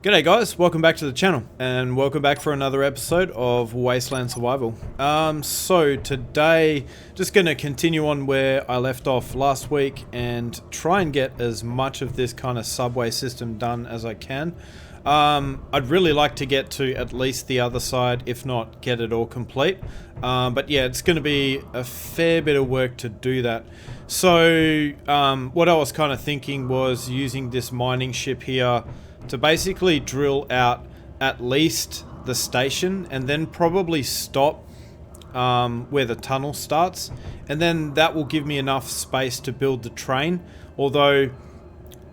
G'day guys, welcome back to the channel and welcome back for another episode of Wasteland Survival. So today, just going to continue on where I left off last week and try and get as much of this kind of subway system done as I can. I'd really like to get to at least the other side, if not get it all complete. But yeah, it's going to be a fair bit of work to do that. So what I was kind of thinking was using this mining ship here to basically drill out at least the station and then probably stop where the tunnel starts, and then that will give me enough space to build the train, although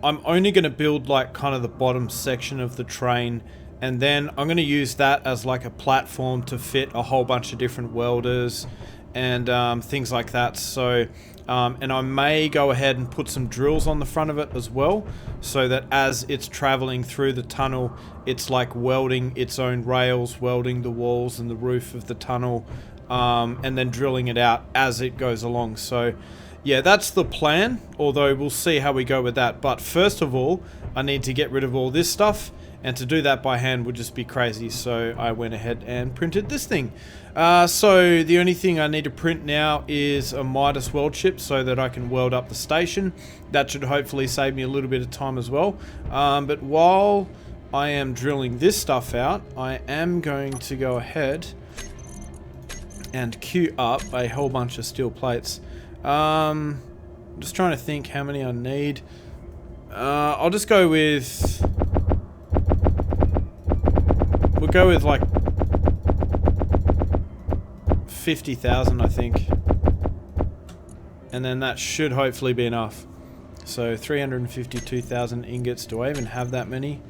I'm only going to build like kind of the bottom section of the train, and then I'm going to use that as like a platform to fit a whole bunch of different welders and things like that. So and I may go ahead and put some drills on the front of it as well, so that as it's traveling through the tunnel, it's like welding its own rails, welding the walls and the roof of the tunnel, and then drilling it out as it goes along. So yeah, that's the plan, although we'll see how we go with that. But first of all, I need to get rid of all this stuff, and to do that by hand would just be crazy, so I went ahead and printed this thing. So the only thing I need to print now is a Midas weld chip so that I can weld up the station. That should hopefully save me a little bit of time as well. But while I am drilling this stuff out, I am going to go ahead and queue up a whole bunch of steel plates. I'm just trying to think how many I need. I'll just go with... We'll go with like 50,000, I think. And then that should hopefully be enough. So 352,000 ingots. Do I even have that many?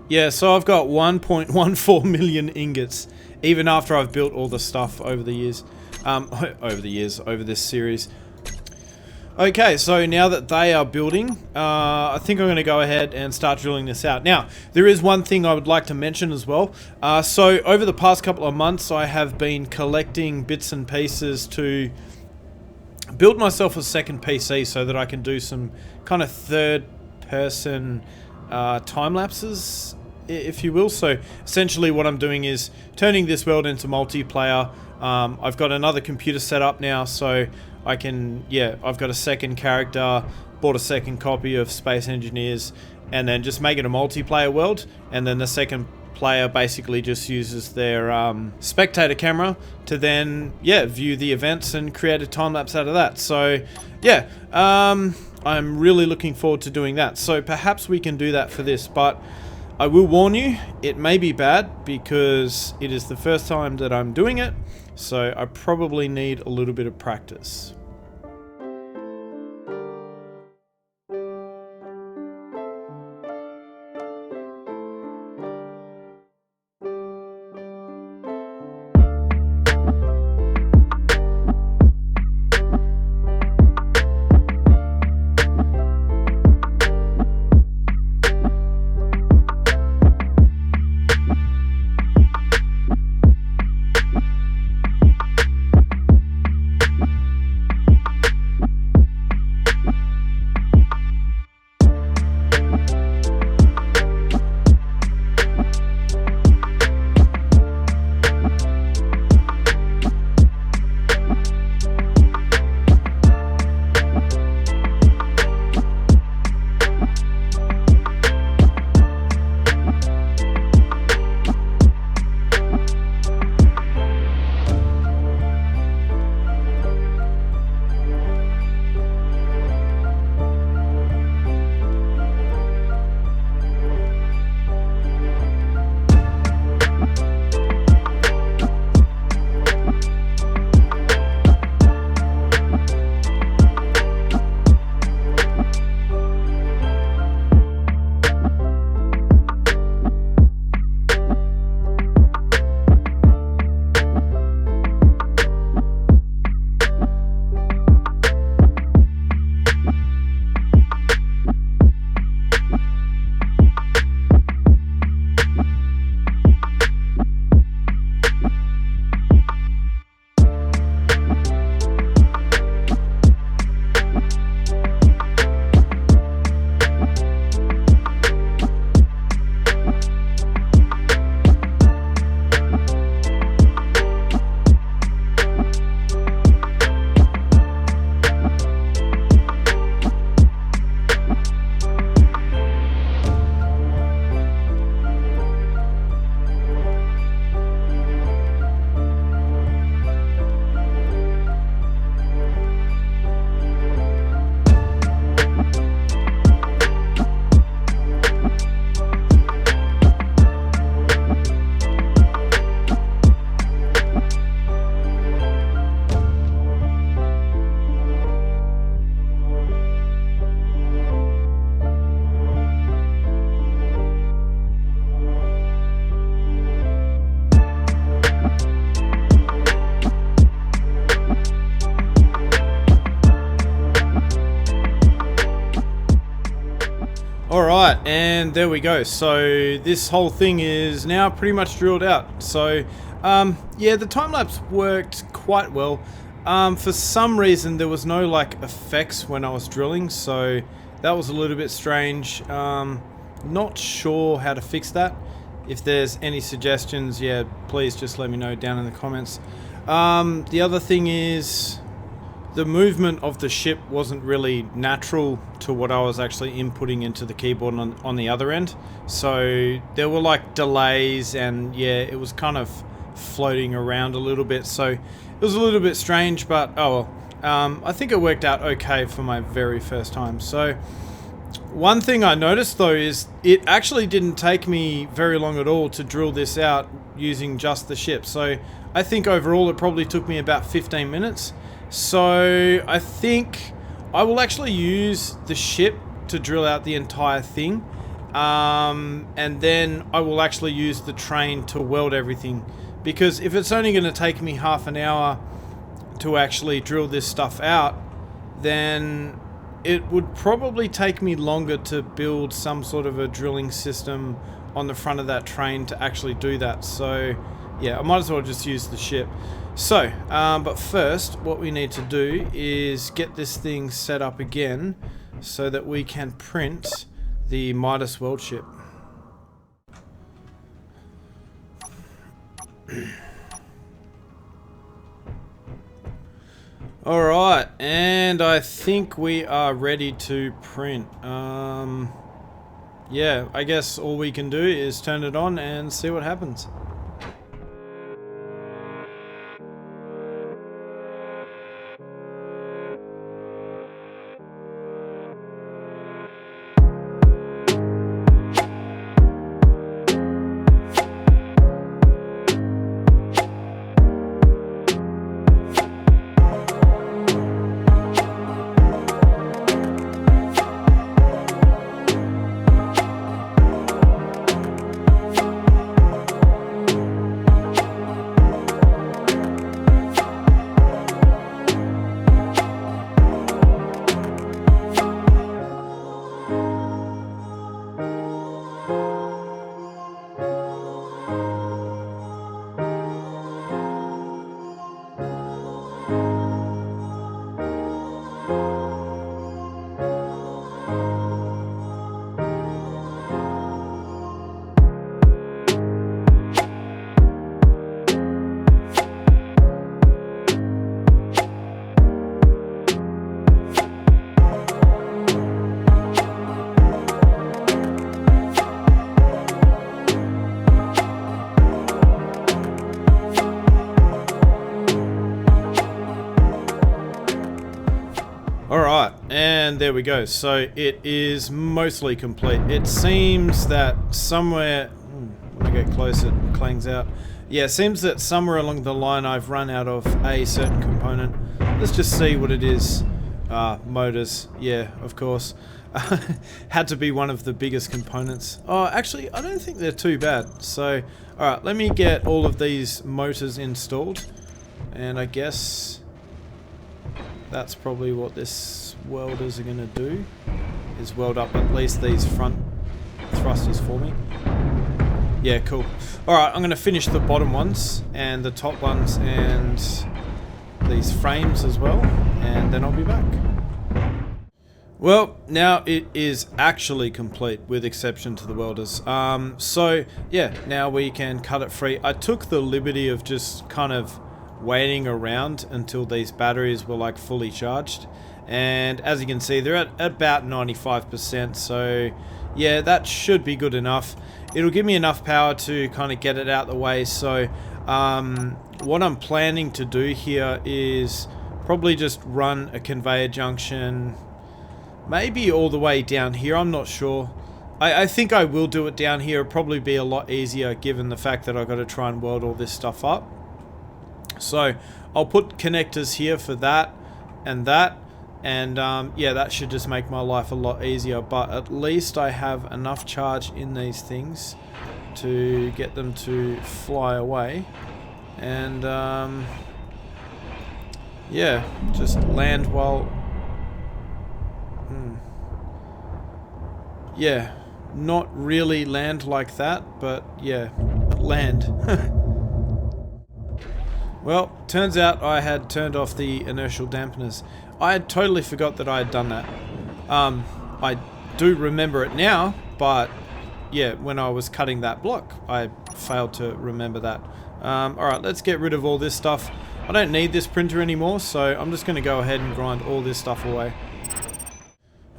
Yeah, so I've got 1.14 million ingots, even after I've built all the stuff over the years. Over this series. Okay, so now that they are building, I think I'm going to go ahead and start drilling this out. Now, there is one thing I would like to mention as well. So over the past couple of months, I have been collecting bits and pieces to build myself a second PC so that I can do some kind of third-person time lapses, if you will. So essentially what I'm doing is turning this world into multiplayer. I've got another computer set up now, so I can, yeah, I've got a second character, bought a second copy of Space Engineers, and then just make it a multiplayer world, and then the second player basically just uses their spectator camera to then, yeah, view the events and create a time-lapse out of that. So, yeah, I'm really looking forward to doing that. So perhaps we can do that for this, but I will warn you, it may be bad because it is the first time that I'm doing it, so I probably need a little bit of practice. and there we go. So this whole thing is now pretty much drilled out. So yeah, the time-lapse worked quite well. For some reason there was no like effects when I was drilling, so that was a little bit strange. Not sure how to fix that. If there's any suggestions, yeah, please just let me know down in the comments. The other thing is the movement of the ship wasn't really natural to what I was actually inputting into the keyboard on the other end. So there were like delays, and yeah, it was kind of floating around a little bit. So it was a little bit strange, but oh well. I think it worked out okay for my very first time. So one thing I noticed though is it actually didn't take me very long at all to drill this out using just the ship. So I think overall it probably took me about 15 minutes. So I think I will actually use the ship to drill out the entire thing. And then I will actually use the train to weld everything. Because if it's only going to take me half an hour to actually drill this stuff out, then it would probably take me longer to build some sort of a drilling system on the front of that train to actually do that. So yeah, I might as well just use the ship. So, but first what we need to do is get this thing set up again so that we can print the Midas weld ship. Alright, and I think we are ready to print. Yeah, I guess all we can do is turn it on and see what happens. Alright, and there we go. So it is mostly complete. It seems that somewhere, when I get close it clangs out. Yeah, it seems that somewhere along the line I've run out of a certain component. Let's just see what it is. Motors, yeah, of course. Had to be one of the biggest components. Oh, actually, I don't think they're too bad. So, alright, let me get all of these motors installed. And I guess that's probably what this welders are going to do, is weld up at least these front thrusters for me. Yeah, cool. Alright, I'm going to finish the bottom ones and the top ones and these frames as well, and then I'll be back. Well, now it is actually complete, with exception to the welders. So yeah, now we can cut it free. I took the liberty of just kind of waiting around until these batteries were like fully charged, and as you can see they're at about 95%, so yeah, that should be good enough. It'll give me enough power to kind of get it out the way. So what I'm planning to do here is probably just run a conveyor junction maybe all the way down here. I'm not sure. I think I will do it down here. It'll probably be a lot easier given the fact that I've got to try and weld all this stuff up. So I'll put connectors here for that, and yeah, that should just make my life a lot easier. But at least I have enough charge in these things to get them to fly away, and yeah, just land while yeah, not really land like that, but yeah, land. Well, turns out I had turned off the inertial dampeners. I had totally forgot that I had done that. I do remember it now, but yeah, when I was cutting that block, I failed to remember that. Alright, let's get rid of all this stuff. I don't need this printer anymore, so I'm just going to go ahead and grind all this stuff away.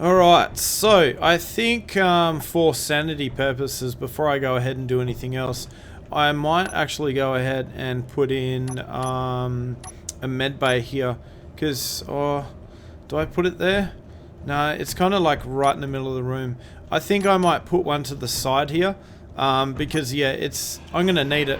Alright, so I think for sanity purposes, before I go ahead and do anything else, I might actually go ahead and put in a med bay here, because, do I put it there? No, it's kind of like right in the middle of the room. I think I might put one to the side here, because yeah, I'm going to need it.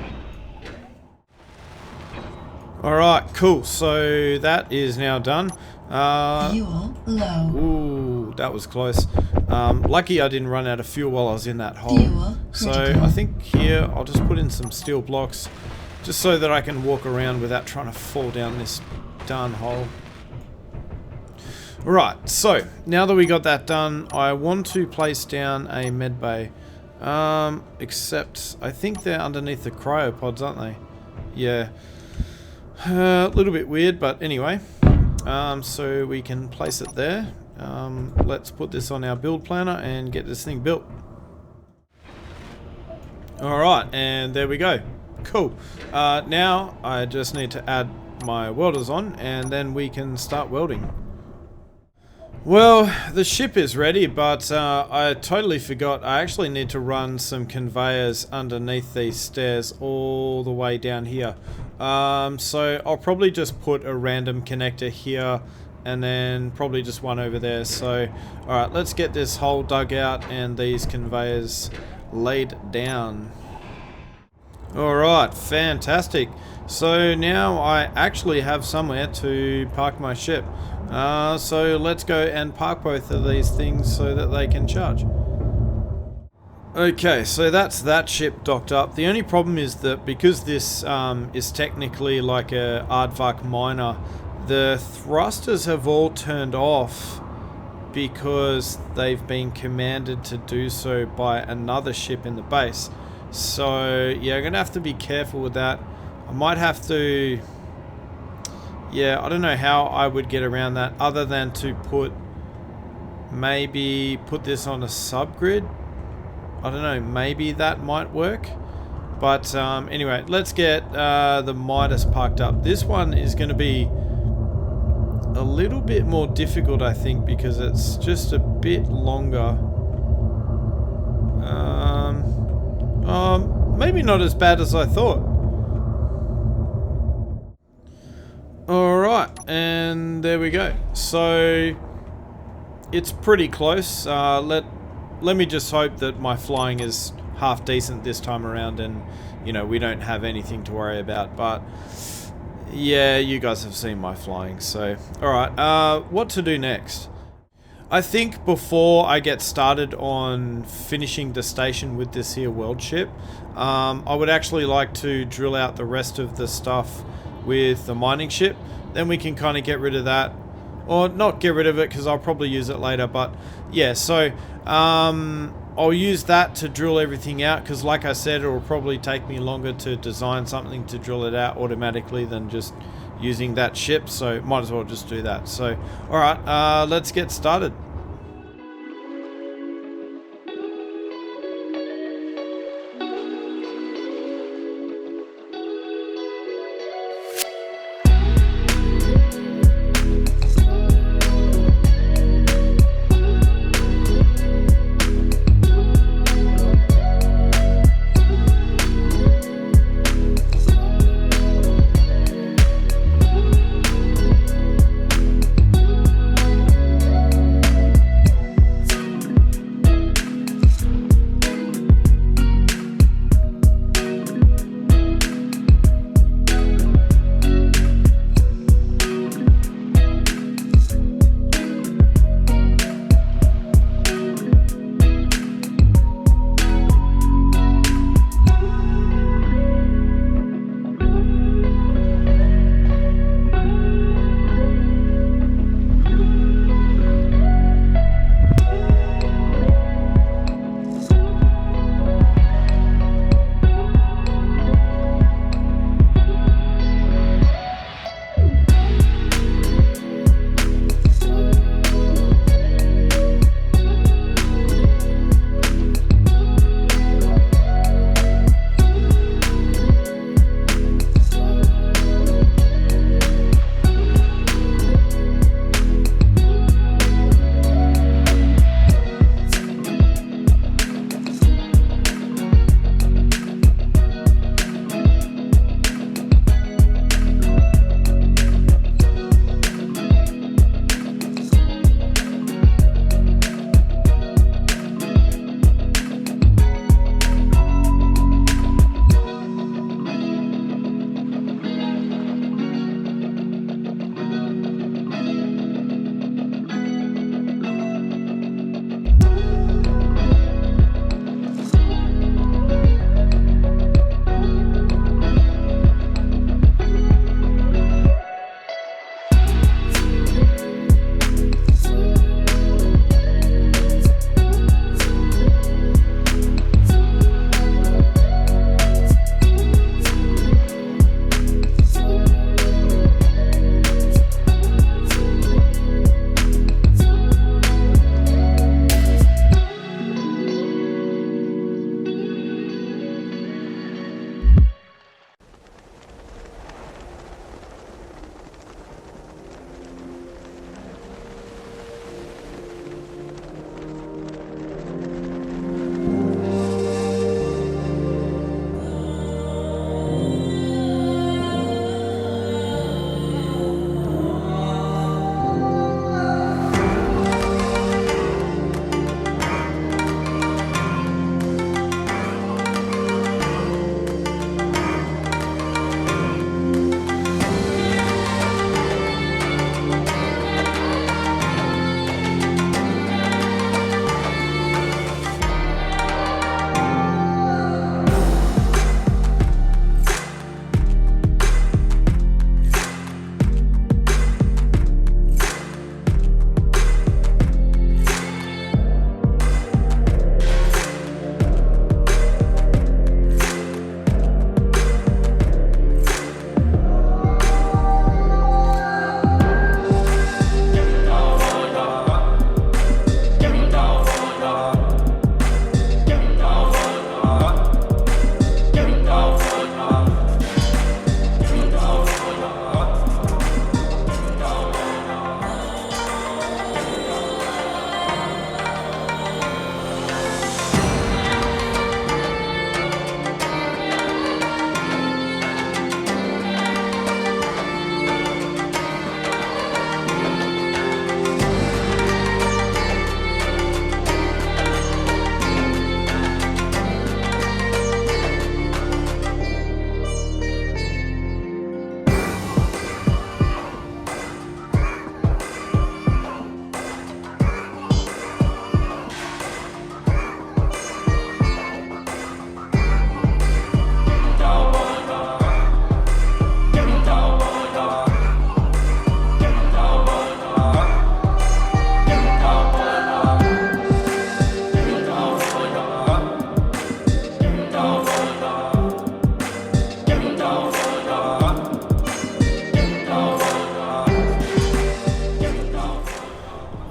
Alright, cool, so that is now done. Fuel low. Ooh, that was close. Lucky I didn't run out of fuel while I was in that hole. Fuel So critical. I think here I'll just put in some steel blocks just so that I can walk around without trying to fall down this darn hole. Right, so now that we got that done, I want to place down a med bay. Except I think they're underneath the cryopods, aren't they? Yeah. A little bit weird, but anyway. So we can place it there. Let's put this on our build planner and get this thing built. Alright, and there we go. Cool. Now I just need to add my welders on and then we can start welding. Well, the ship is ready, but I totally forgot. I actually need to run some conveyors underneath these stairs all the way down here. So I'll probably just put a random connector here and then probably just one over there. So, alright, let's get this hole dug out and these conveyors laid down. Alright, fantastic. So now I actually have somewhere to park my ship. So let's go and park both of these things so that they can charge. Okay, so that's that ship docked up. The only problem is that because this is technically like a aardvark miner, the thrusters have all turned off because they've been commanded to do so by another ship in the base. So yeah, I'm gonna have to be careful with that. I might have to, yeah, I don't know how I would get around that other than to maybe put this on a subgrid. I don't know, maybe that might work. But anyway, let's get the Midas parked up. This one is going to be a little bit more difficult, I think, because it's just a bit longer. Maybe not as bad as I thought. Alright, and there we go. So it's pretty close. Let me just hope that my flying is half decent this time around and, you know, we don't have anything to worry about. But yeah, you guys have seen my flying, so alright, what to do next? I think before I get started on finishing the station with this here weld ship, I would actually like to drill out the rest of the stuff with the mining ship. Then we can kind of get rid of that, or not get rid of it because I'll probably use it later. But yeah, so I'll use that to drill everything out, because like I said, it will probably take me longer to design something to drill it out automatically than just using that ship, so might as well just do that. So alright, let's get started.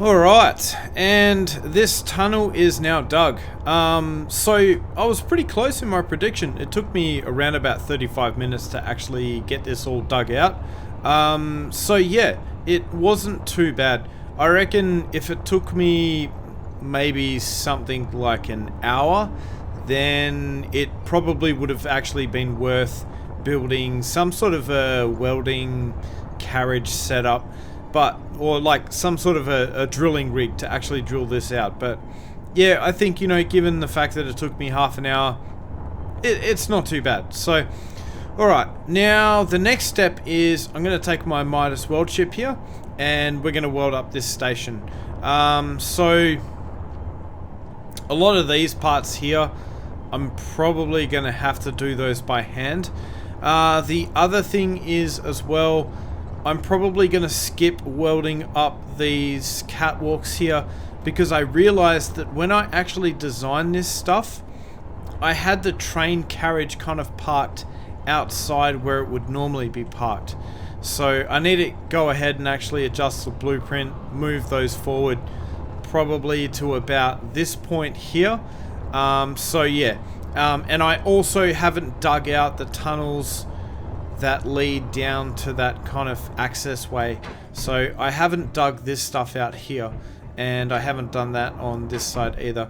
Alright, and this tunnel is now dug. So I was pretty close in my prediction. It took me around about 35 minutes to actually get this all dug out. So yeah, it wasn't too bad. I reckon if it took me maybe something like an hour, then it probably would have actually been worth building some sort of a welding carriage setup, or like some sort of a drilling rig to actually drill this out. But yeah, I think, you know, given the fact that it took me half an hour, it's not too bad. So alright, now the next step is I'm going to take my Midas weld chip here and we're going to weld up this station. So a lot of these parts here, I'm probably going to have to do those by hand. The other thing is as well, I'm probably going to skip welding up these catwalks here because I realized that when I actually designed this stuff, I had the train carriage kind of parked outside where it would normally be parked. So I need to go ahead and actually adjust the blueprint, move those forward probably to about this point here. So yeah, and I also haven't dug out the tunnels that lead down to that kind of access way. So I haven't dug this stuff out here, and I haven't done that on this side either.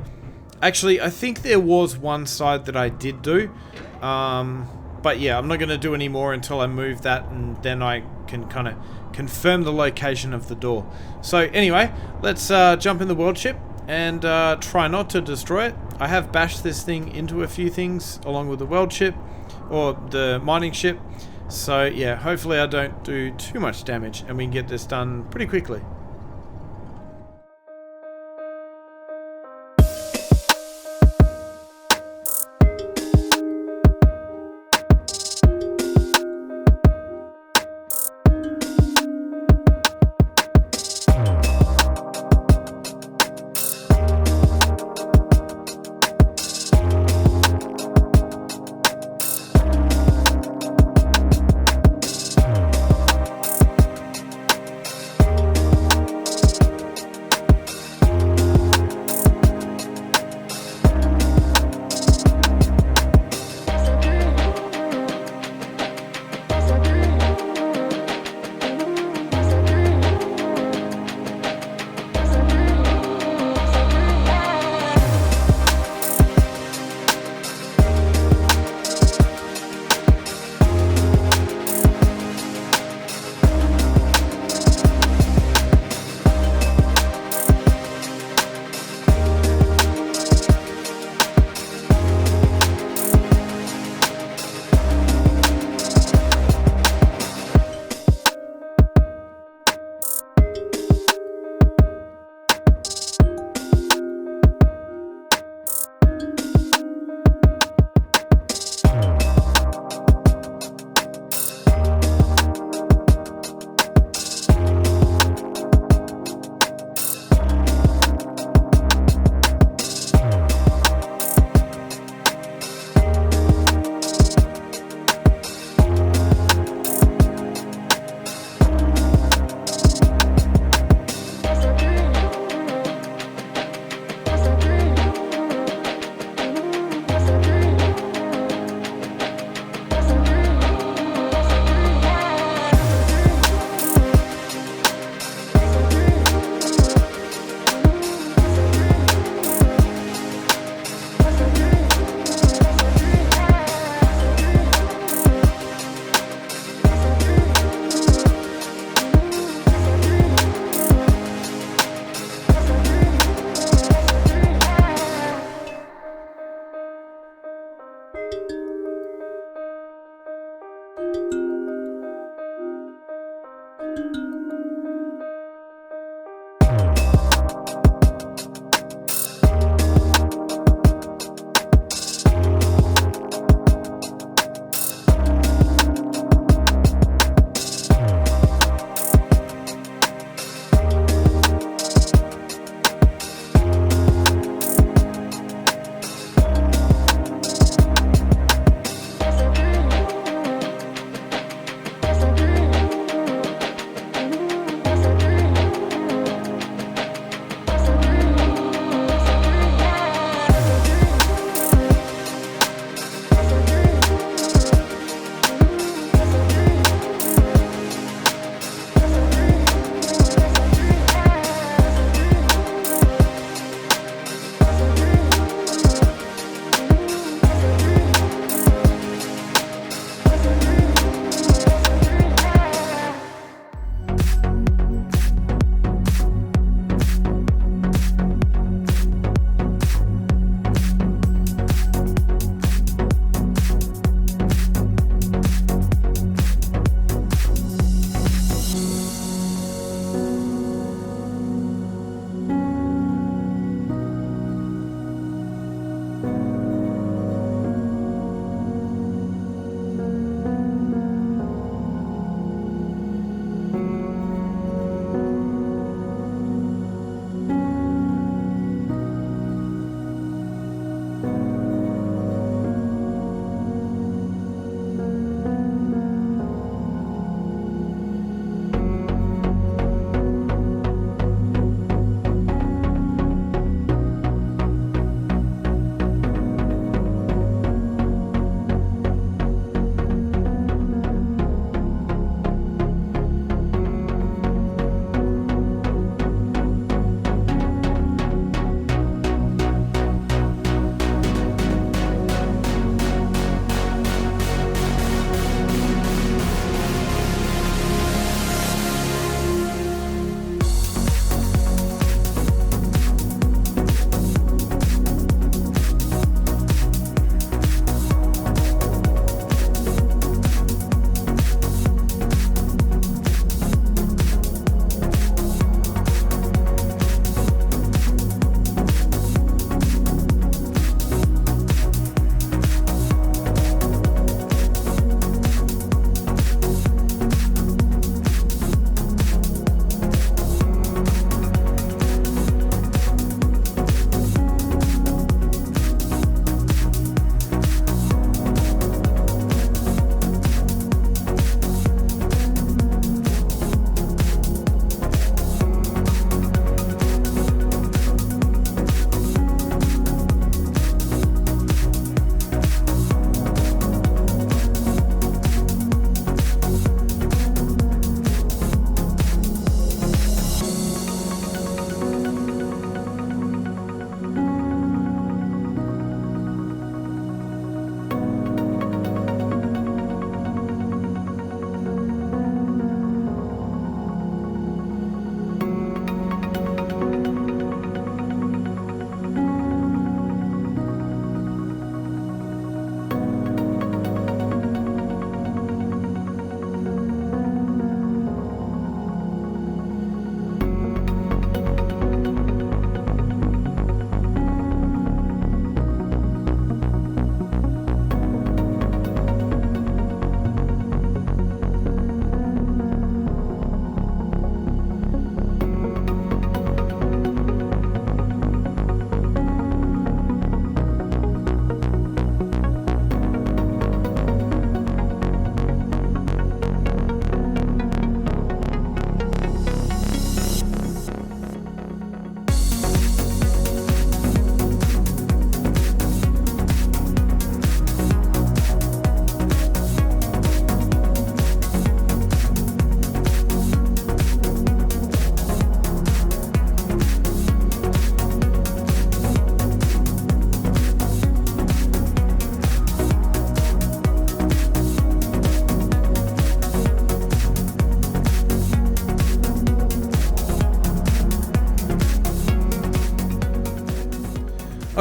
Actually, I think there was one side that I did do, but yeah, I'm not going to do any more until I move that, and then I can kind of confirm the location of the door. So anyway, let's jump in the weld chip and try not to destroy it. I have bashed this thing into a few things along with the weld chip, or the mining ship. So yeah, hopefully I don't do too much damage and we can get this done pretty quickly.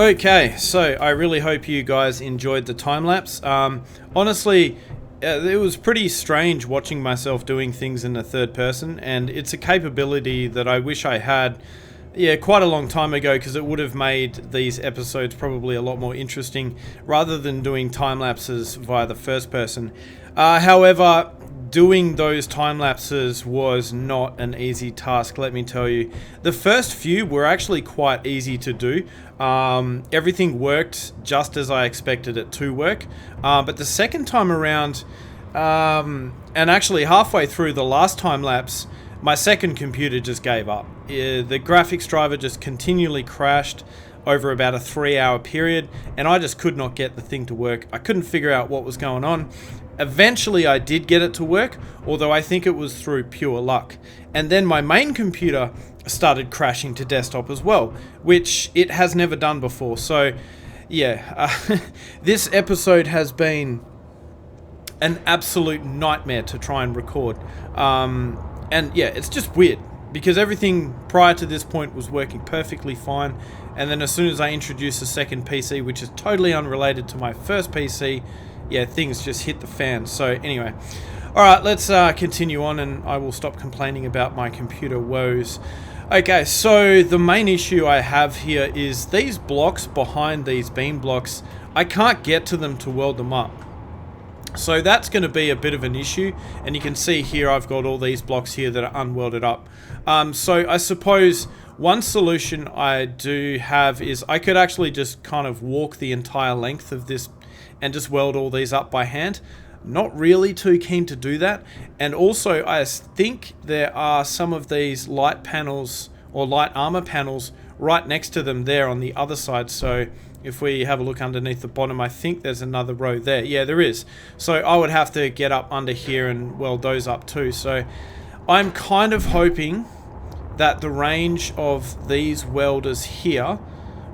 Okay, so I really hope you guys enjoyed the time lapse. Honestly, it was pretty strange watching myself doing things in the third person, and it's a capability that I wish I had, quite a long time ago, because it would have made these episodes probably a lot more interesting rather than doing time lapses via the first person. However, doing those time lapses was not an easy task, let me tell you. The first few were actually quite easy to do. Everything worked just as I expected it to work. But the second time around, and actually halfway through the last time lapse, my second computer just gave up. The graphics driver just continually crashed over about a 3-hour period, and I just could not get the thing to work. I couldn't figure out what was going on. Eventually I did get it to work, although I think it was through pure luck. And then my main computer started crashing to desktop as well, which it has never done before. So yeah, this episode has been an absolute nightmare to try and record. And yeah, it's just weird because everything prior to this point was working perfectly fine, and then as soon as I introduced a second PC, which is totally unrelated to my first PC, yeah, things just hit the fan. So anyway, alright, let's continue on, and I will stop complaining about my computer woes. Okay, so the main issue I have here is these blocks behind these beam blocks, I can't get to them to weld them up. So that's going to be a bit of an issue, and you can see here I've got all these blocks here that are unwelded up. So I suppose one solution I do have is I could actually just kind of walk the entire length of this and just weld all these up by hand. Not really too keen to do that. And also I think there are some of these light panels or light armor panels right next to them there on the other side. So if we have a look underneath the bottom, I think there's another row there. Yeah, there is. So I would have to get up under here and weld those up too. So I'm kind of hoping that the range of these welders here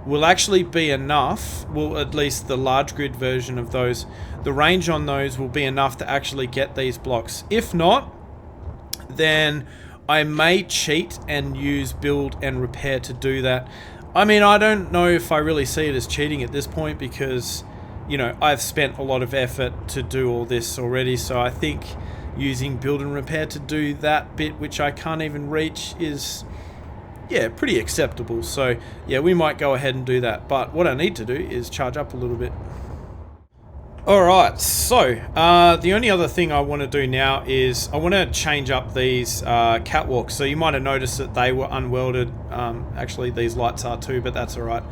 will actually be enough, well, at least the large grid version of those, the range on those will be enough to actually get these blocks. If not, then I may cheat and use build and repair to do that. I mean, I don't know if I really see it as cheating at this point because, you know, I've spent a lot of effort to do all this already, so I think using build and repair to do that bit, which I can't even reach, is, yeah, pretty acceptable. So, yeah, we might go ahead and do that, but what I need to do is charge up a little bit. Alright, so the only other thing I want to do now is I want to change up these catwalks. So you might have noticed that they were unwelded. Actually, these lights are too, but that's alright.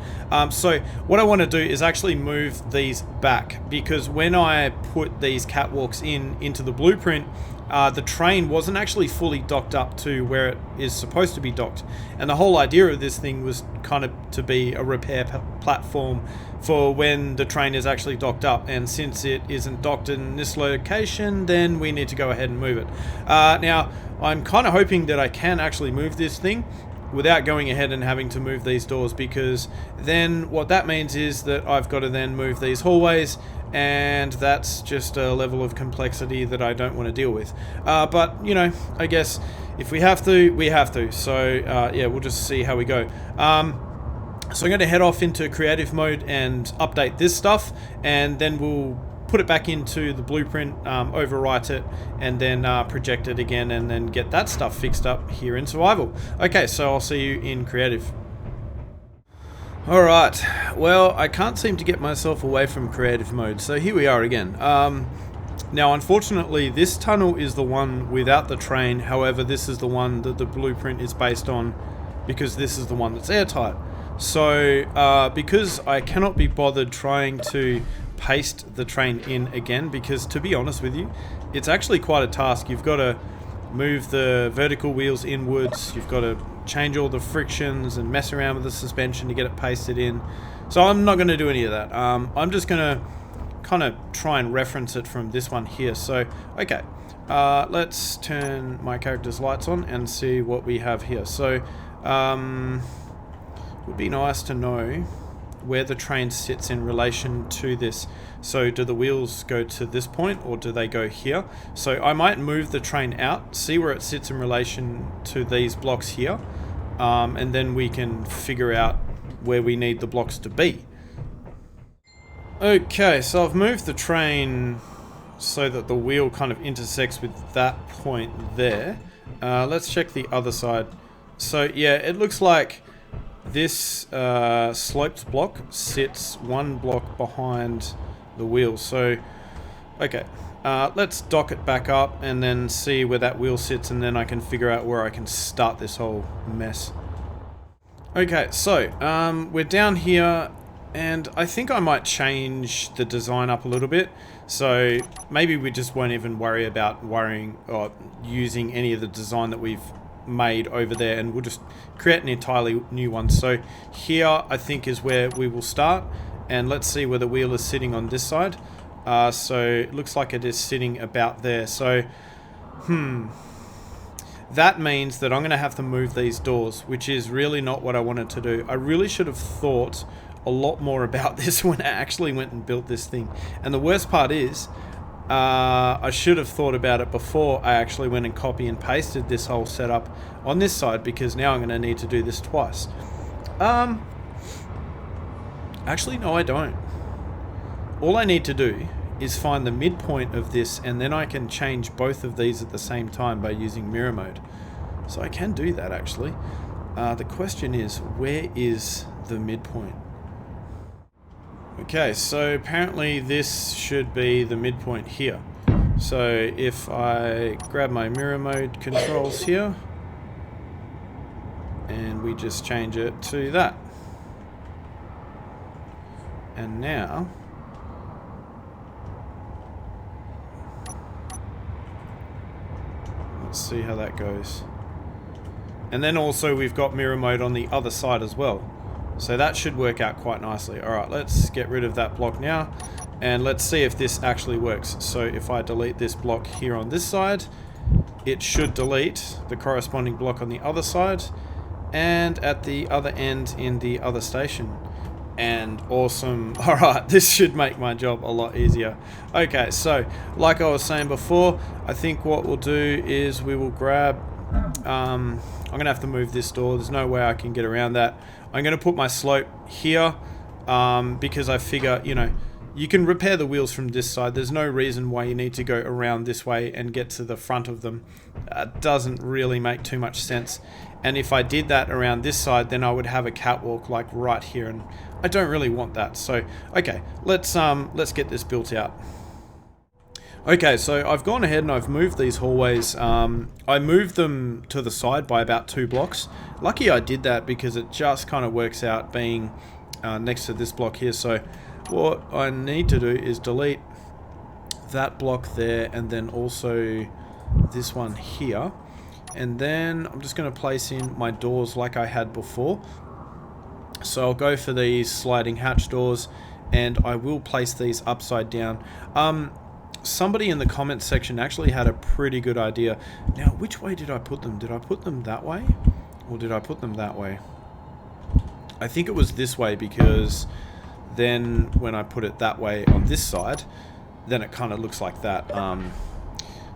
So what I want to do is actually move these back, because when I put these catwalks into the blueprint, the train wasn't actually fully docked up to where it is supposed to be docked. And the whole idea of this thing was kind of to be a repair platform for when the train is actually docked up. And since it isn't docked in this location, then we need to go ahead and move it. Now, I'm kind of hoping that I can actually move this thing without going ahead and having to move these doors, because then what that means is that I've got to then move these hallways, and that's just a level of complexity that I don't want to deal with. But, you know, I guess if we have to, we have to. So, yeah, we'll just see how we go. So I'm going to head off into creative mode and update this stuff, and then we'll put it back into the blueprint, overwrite it, and then project it again, and then get that stuff fixed up here in survival. Okay, so I'll see you in creative. Alright, well, I can't seem to get myself away from creative mode, so here we are again. Now, unfortunately, this tunnel is the one without the train. However, this is the one that the blueprint is based on, because this is the one that's airtight. So, because I cannot be bothered trying to paste the train in again, because to be honest with you, it's actually quite a task. You've got to move the vertical wheels inwards, you've got to change all the frictions and mess around with the suspension to get it pasted in. So I'm not going to do any of that. I'm just going to kind of try and reference it from this one here. So, okay, let's turn my character's lights on and see what we have here. So, would be nice to know where the train sits in relation to this. So do the wheels go to this point, or do they go here? So I might move the train out, see where it sits in relation to these blocks here, and then we can figure out where we need the blocks to be. Okay, so I've moved the train so that the wheel kind of intersects with that point there. Let's check the other side. So yeah, it looks like this sloped block sits one block behind the wheel. So, okay, let's dock it back up and then see where that wheel sits, and then I can figure out where I can start this whole mess. Okay, so we're down here, and I think I might change the design up a little bit. So maybe we just won't even worry about using any of the design that we've made over there, and we'll just create an entirely new one. So here I think is where we will start, and let's see where the wheel is sitting on this side. So it looks like it is sitting about there. So that means that I'm going to have to move these doors, which is really not what I wanted to do. I really should have thought a lot more about this when I actually went and built this thing. And the worst part is, I should have thought about it before I actually went and copy and pasted this whole setup on this side, because now I'm going to need to do this twice. Actually, no, I don't. All I need to do is find the midpoint of this, and then I can change both of these at the same time by using mirror mode. So I can do that, actually. The question is, where is the midpoint? Okay, so apparently this should be the midpoint here. So if I grab my mirror mode controls here, and we just change it to that. And now, let's see how that goes. And then also we've got mirror mode on the other side as well. So that should work out quite nicely. Alright, let's get rid of that block now, and let's see if this actually works. So if I delete this block here on this side, it should delete the corresponding block on the other side, and at the other end in the other station. And awesome. Alright, this should make my job a lot easier. Okay, so like I was saying before, I think what we'll do is we will grab... I'm going to have to move this door. There's no way I can get around that. I'm going to put my slope here because I figure, you know, you can repair the wheels from this side. There's no reason why you need to go around this way and get to the front of them. Doesn't really make too much sense. And if I did that around this side, then I would have a catwalk like right here, and I don't really want that. So, okay, let's get this built out. Okay, so I've gone ahead and I've moved these hallways. I moved them to the side by about 2 blocks. Lucky I did that because it just kind of works out being next to this block here. So what I need to do is delete that block there, and then also this one here. And then I'm just going to place in my doors like I had before. So I'll go for these sliding hatch doors, and I will place these upside down. Somebody in the comments section actually had a pretty good idea. Now, which way did I put them? Did I put them that way? Or did I put them that way? I think it was this way, because then when I put it that way on this side, then it kind of looks like that.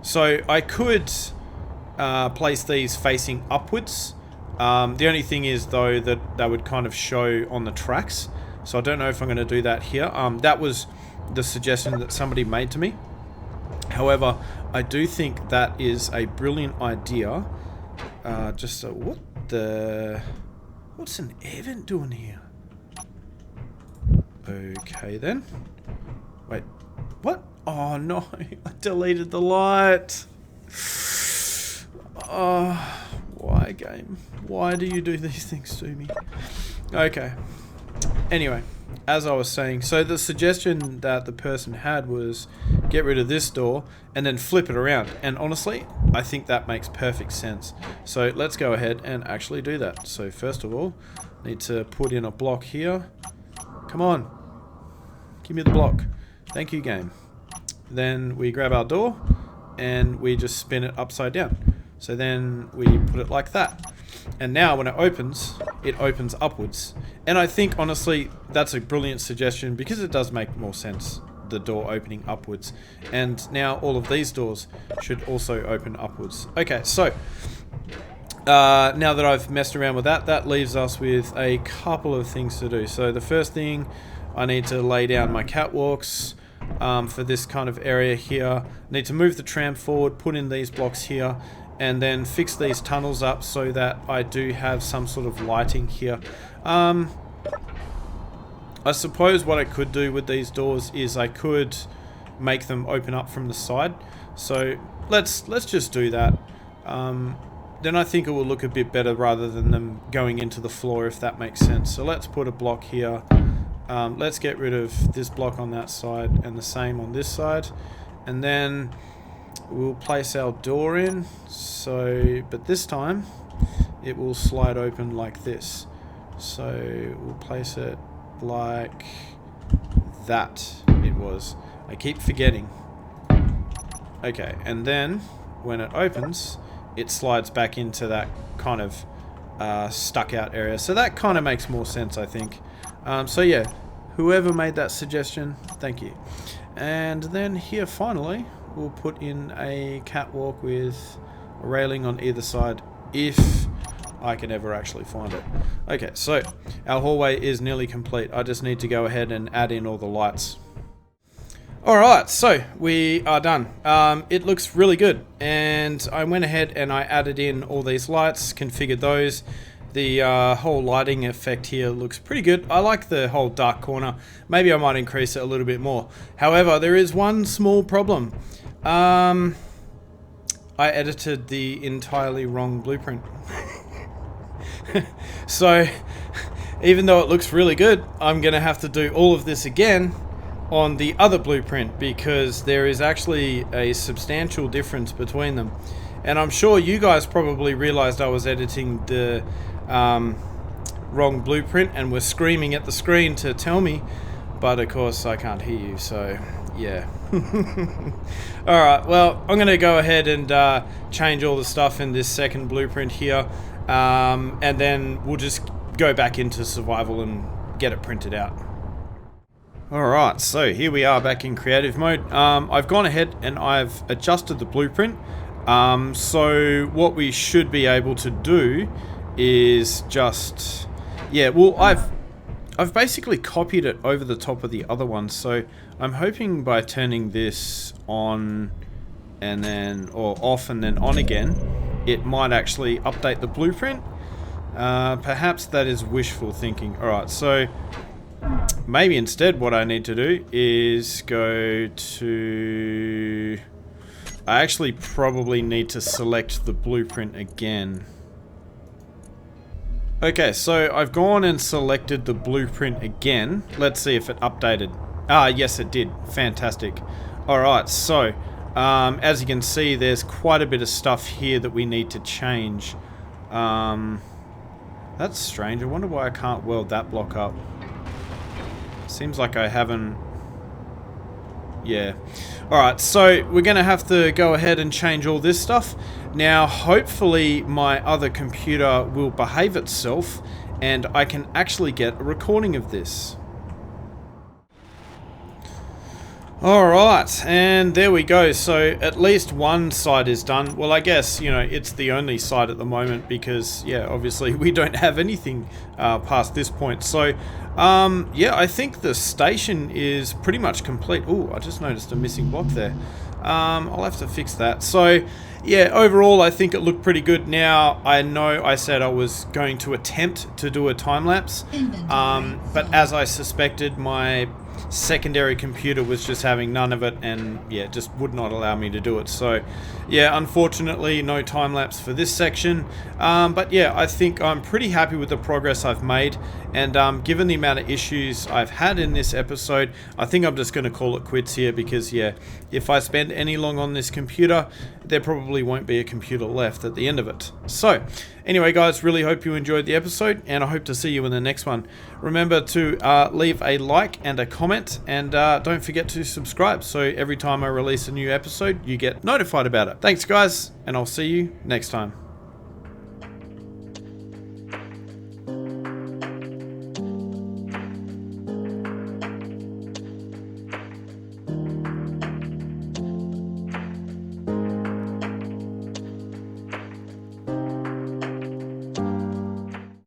So I could place these facing upwards. The only thing is, though, that they would kind of show on the tracks. So I don't know if I'm going to do that here. That was the suggestion that somebody made to me. However, I do think that is a brilliant idea. What's an air vent doing here? Okay then. Wait, what? Oh no, I deleted the light. Oh, why, game? Why do you do these things to me? Okay. Anyway, as I was saying, so the suggestion that the person had was get rid of this door and then flip it around. And honestly, I think that makes perfect sense. So let's go ahead and actually do that. So first of all, need to put in a block here. Come on. Give me the block. Thank you, game. Then we grab our door and we just spin it upside down. So then we put it like that. And now when it opens upwards. And I think, honestly, that's a brilliant suggestion because it does make more sense, the door opening upwards. And now all of these doors should also open upwards. Okay, so now that I've messed around with that, that leaves us with a couple of things to do. So the first thing, I need to lay down my catwalks for this kind of area here. I need to move the tram forward, put in these blocks here, and then fix these tunnels up so that I do have some sort of lighting here. I suppose what I could do with these doors is I could make them open up from the side. So let's just do that. Then I think it will look a bit better rather than them going into the floor, if that makes sense. So let's put a block here. Let's get rid of this block on that side and the same on this side. And then we'll place our door in. So, but this time it will slide open like this. So we'll place it like that. It was. I keep forgetting. Okay, and then when it opens, it slides back into that kind of stuck out area. So that kind of makes more sense, I think. So yeah, whoever made that suggestion, thank you. And then here finally, we'll put in a catwalk with a railing on either side, if I can ever actually find it. Okay, so our hallway is nearly complete. I just need to go ahead and add in all the lights. Alright, so we are done. It looks really good, and I went ahead and I added in all these lights, configured those. The whole lighting effect here looks pretty good. I like the whole dark corner. Maybe I might increase it a little bit more. However, there is one small problem. I edited the entirely wrong blueprint. So, even though it looks really good, I'm going to have to do all of this again on the other blueprint, because there is actually a substantial difference between them. And I'm sure you guys probably realized I was editing the wrong blueprint and were screaming at the screen to tell me, but of course I can't hear you, so yeah. Alright, well, I'm going to go ahead and change all the stuff in this second blueprint here, and then we'll just go back into survival and get it printed out. Alright, so here we are back in creative mode. I've gone ahead and I've adjusted the blueprint. So what we should be able to do is just... yeah, well, I've basically copied it over the top of the other one. So I'm hoping by turning this on and then, or off and then on again, it might actually update the blueprint. Perhaps that is wishful thinking. Alright, so maybe instead what I need to do is go to... I actually probably need to select the blueprint again. Okay, so I've gone and selected the blueprint again. Let's see if it updated. Ah, yes it did. Fantastic. Alright, so as you can see, there's quite a bit of stuff here that we need to change. That's strange. I wonder why I can't weld that block up. Seems like I haven't... yeah. Alright, so we're going to have to go ahead and change all this stuff. Now, hopefully my other computer will behave itself and I can actually get a recording of this. Alright, and there we go. So at least one side is done. Well, I guess, you know, it's the only side at the moment because, yeah, obviously we don't have anything past this point. So, yeah, I think the station is pretty much complete. Ooh, I just noticed a missing block there. I'll have to fix that. So, yeah, overall, I think it looked pretty good. Now, I know I said I was going to attempt to do a time-lapse, but as I suspected, my secondary computer was just having none of it and yeah, just would not allow me to do it. So yeah, unfortunately no time lapse for this section, but yeah, I think I'm pretty happy with the progress I've made, and given the amount of issues I've had in this episode, I think I'm just going to call it quits here, because yeah, if I spend any long on this computer, there probably won't be a computer left at the end of it. So anyway guys, really hope you enjoyed the episode, and I hope to see you in the next one. Remember to leave a like and a comment, and don't forget to subscribe so every time I release a new episode you get notified about it. Thanks guys, and I'll see you next time.